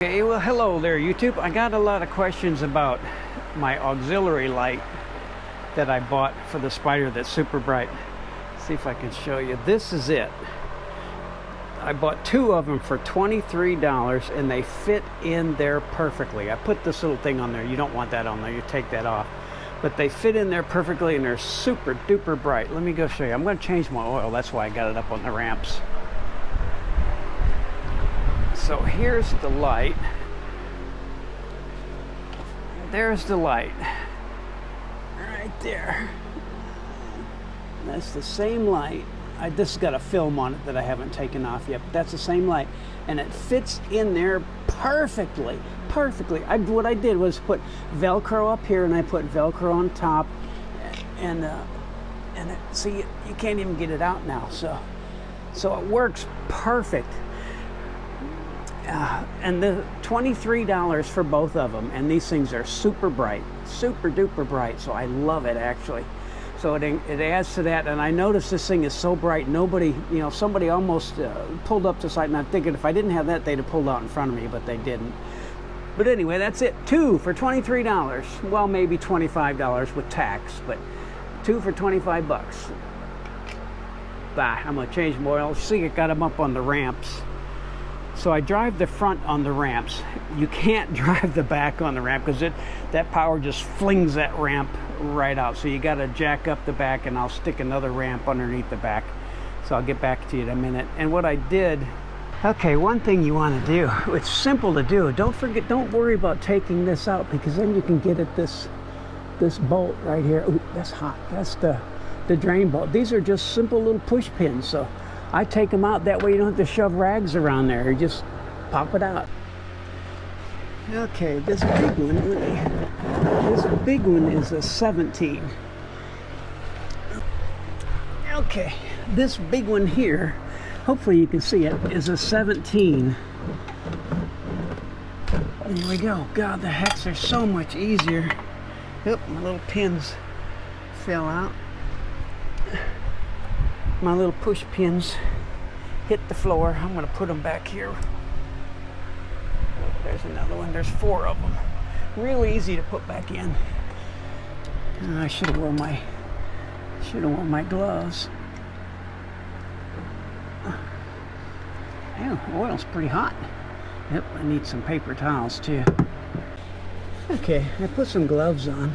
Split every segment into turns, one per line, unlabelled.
Okay, well, hello there, YouTube. I got a lot of questions about my auxiliary light that I bought for the Spyder that's super bright. Let's see if I can show you. This is it. I bought two of them for $23 and they fit in there perfectly. I put this little thing on there. You don't want that on there. You take that off. But they fit in there perfectly and they're super duper bright. Let me go show you. I'm going to change my oil. That's why I got it up on the ramps. So here's the light. There's the light. Right there. That's the same light. This has got a film on it that I haven't taken off yet, but that's the same light. And it fits in there perfectly. Perfectly. What I did was put Velcro up here and I put Velcro on top. And see, you can't even get it out now. So it works perfect. And the $23 for both of them, and these things are super bright, super duper bright, so I love it actually. So it adds to that, and I noticed this thing is so bright, nobody, you know, somebody almost pulled up to the side, and I'm thinking if I didn't have that, they'd have pulled out in front of me, but they didn't. But anyway, that's it. Two for $23. Well, maybe $25 with tax, but two for 25 bucks. Bah, I'm gonna change my oil. See, I got them up on the ramps. So I drive the front on the ramps. You can't drive the back on the ramp because that power just flings that ramp right out. So you got to jack up the back, and I'll stick another ramp underneath the back. So I'll get back to you in a minute. And what I did, okay, one thing you want to do, it's simple to do. Don't worry about taking this out, because then you can get at this bolt right here. Ooh, that's hot. That's the drain bolt. These are just simple little push pins. So I take them out, that way you don't have to shove rags around there. You just pop it out. Okay, this big one is a 17. Okay, this big one here, hopefully you can see it, is a 17. There we go. God, the hex are so much easier. Yep, my little pins fell out. My little push pins hit the floor. I'm going to put them back here. There's another one. There's 4 of them. Real easy to put back in. I should have worn my gloves. Yeah, oil's pretty hot. Yep, I need some paper towels too. Okay, I put some gloves on.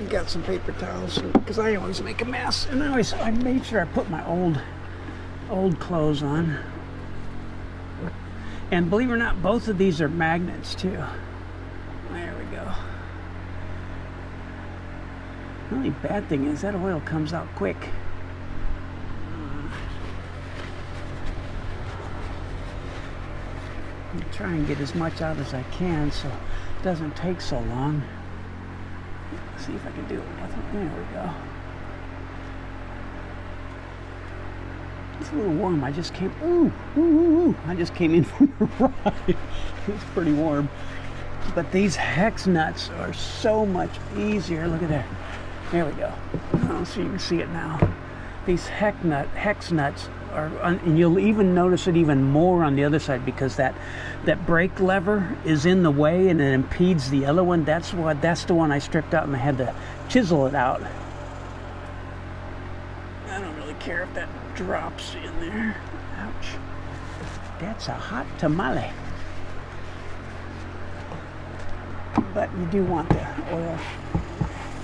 Got some paper towels because I always make a mess, and I made sure I put my old clothes on. And believe it or not, both of these are magnets too. There we go. The only bad thing is that oil comes out quick. I'll try and get as much out as I can so it doesn't take so long. See if I can do it with it. There we go. It's a little warm. I just came. I just came in from the ride. It's pretty warm. But these hex nuts are so much easier. Look at that. There we go. Oh, so you can see it now. These hex nuts are, and you'll even notice it even more on the other side because that brake lever is in the way and it impedes the other one. That's the one I stripped out and I had to chisel it out. I don't really care if that drops in there. Ouch. That's a hot tamale. But you do want the oil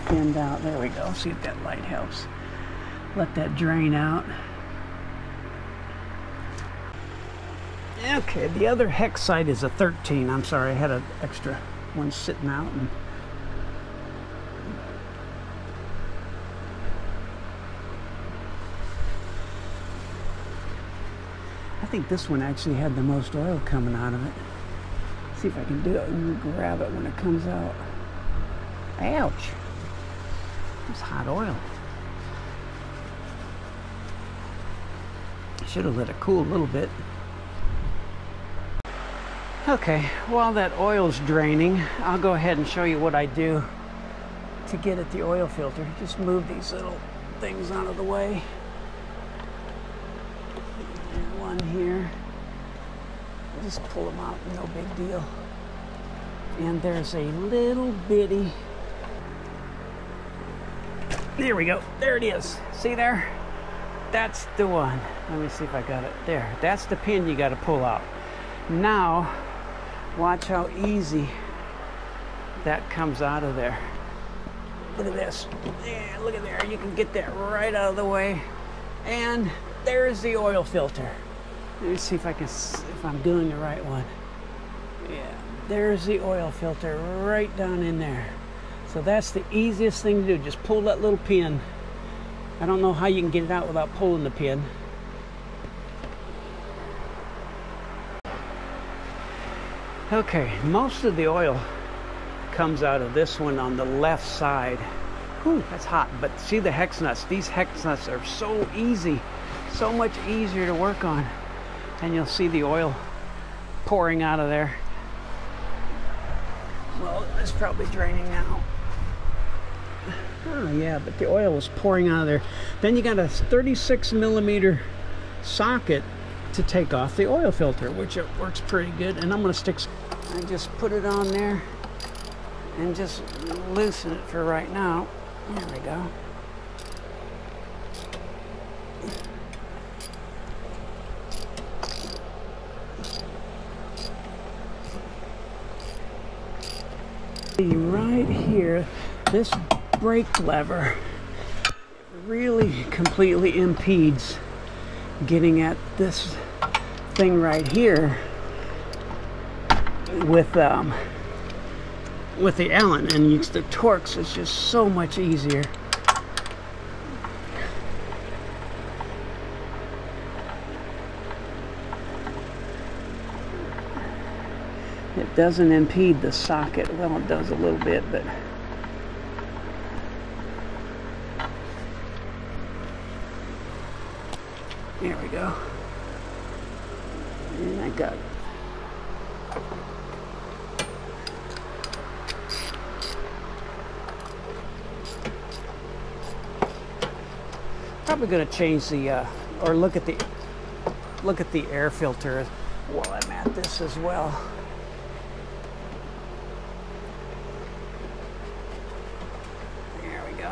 thinned out. There we go. See if that light helps. Let that drain out. Okay, the other hex side is a 13. I'm sorry, I had an extra one sitting out. And I think this one actually had the most oil coming out of it. See if I can do it and grab it when it comes out. Ouch! It's hot oil. Should have let it cool a little bit. Okay, while that oil's draining, I'll go ahead and show you what I do to get at the oil filter. Just move these little things out of the way. There's one here. just pull them out, no big deal. And there's a little bitty, there we go, there it is. See there? That's the one. Let me see if I got it. There, that's the pin you got to pull out. Now, watch how easy that comes out of there. Look at this. Yeah, look at there. You can get that right out of the way. And there's the oil filter. Let me see if I can, if I'm doing the right one. Yeah, there's the oil filter right down in there. So that's the easiest thing to do. Just pull that little pin. I don't know how you can get it out without pulling the pin. Okay, most of the oil comes out of this one on the left side. Whew, that's hot. But see the hex nuts. These hex nuts are so easy, so much easier to work on. And you'll see the oil pouring out of there. Well, it's probably draining now. Oh yeah, but the oil was pouring out of there. Then you got a 36 millimeter socket to take off the oil filter, which it works pretty good. And I'm going to stick, I just put it on there and just loosen it for right now. There we go. Right here, this brake lever really completely impedes getting at this thing right here with the Allen, and the Torx is just so much easier. It doesn't impede the socket. Well, it does a little bit, but there we go. And I got it. Probably going to change the or look at the air filter while I'm at this as well. There we go.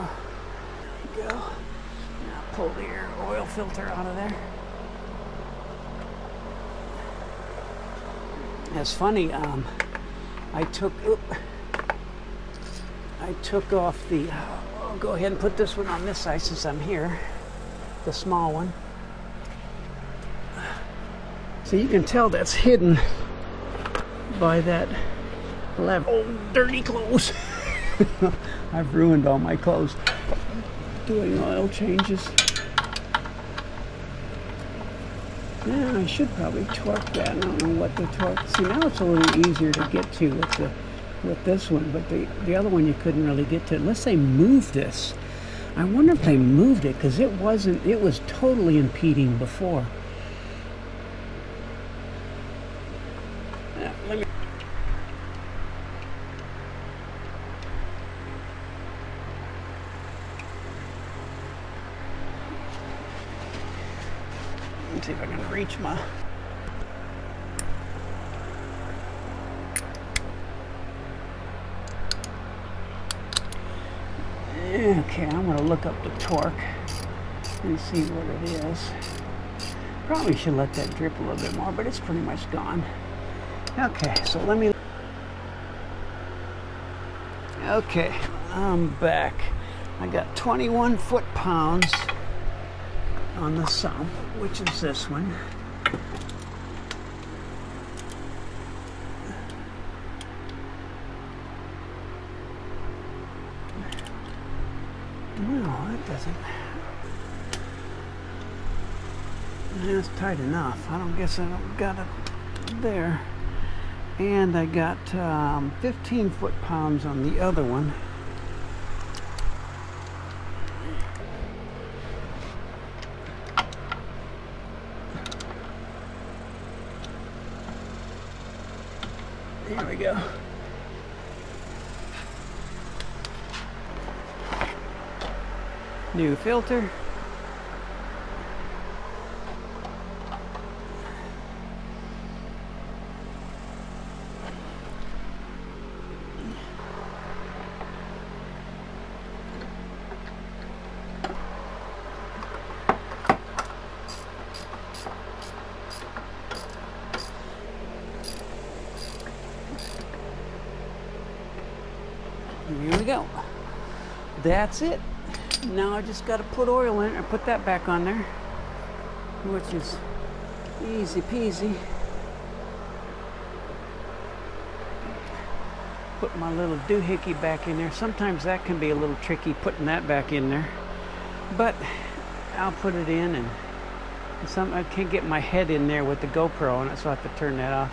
There we go. Now pull the oil filter out of there. It's funny. I took off the. I'll go ahead and put this one on this side since I'm here. The small one. So you can tell that's hidden by that lever. Oh, dirty clothes. I've ruined all my clothes doing oil changes. Yeah, I should probably torque that. I don't know what to torque. See, now it's a little easier to get to with this one, but the other one you couldn't really get to unless they moved this. I wonder if they moved it, because it was totally impeding before. Let me see if I can reach my. Okay, I'm going to look up the torque and see what it is. Probably should let that drip a little bit more, but it's pretty much gone. Okay, so let me. Okay, I'm back. I got 21 foot-pounds on the sump, which is this one. No, that doesn't. That's tight enough. I don't guess I don't got it there. And I got 15 foot-pounds on the other one. There we go. New filter. that's it. Now I just got to put oil in and put that back on there, which is easy peasy. Put my little doohickey back in there. Sometimes that can be a little tricky putting that back in there, but I'll put it in, and I can't get my head in there with the GoPro on it, so I have to turn that off.